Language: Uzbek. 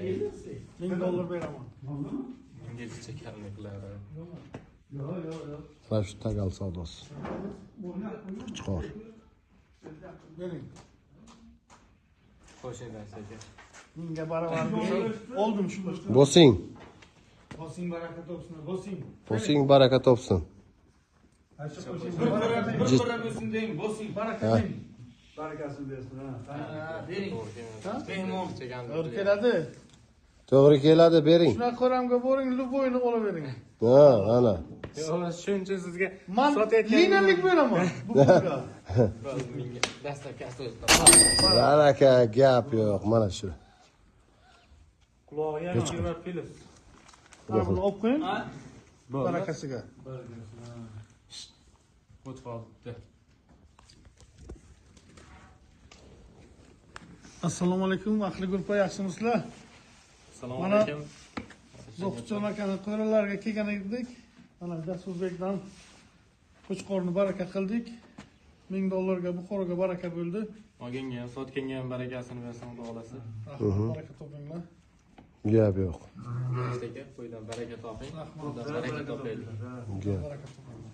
$1000 beraman. İngilizce kelimeler. Mana shu tagal savdosi. Chiqor. Bering. Qo'shinglar aka. 1000ga baravar bo'lsa, oldim shu qo'shni. Bosing. Bosing baraka topsin. Bosing. Bosing baraka topsin. Bir bo'lsin deng, bosing baraka deng. Barakasini bersin ha. Bering. To'g'ri keladi. To'g'ri keladi, bering. Shunaqa qo'ramga boring, luboyni olavering. Ha, ana. Shuncha sizga Men liniyalik beraman. Bugunga. Dastlabki asosda. Baraka gap yo'q, mana shu. Quloqiga 20 filiz. Mana buni olib qo'ying. Barakasiga. O'tib qolibdi. Assalomu alaykum, ahli guruh, yaxshimisizlar? Assalomu Mana alaykum. Zo'qchon akani qo'ralarga kelgan edik. Mana Jasurbekdan qo'chqorni baraka qildik. $1000 ga Buxoroga baraka bo'ldi. Olganga ham, sotganga ham barakasini bersin, xudo xolasa. Baraka topinglar. Gap yo'q. Aka, qo'ydan baraka toping. Xudo baraka topaylik. Gap. Baraka topinglar.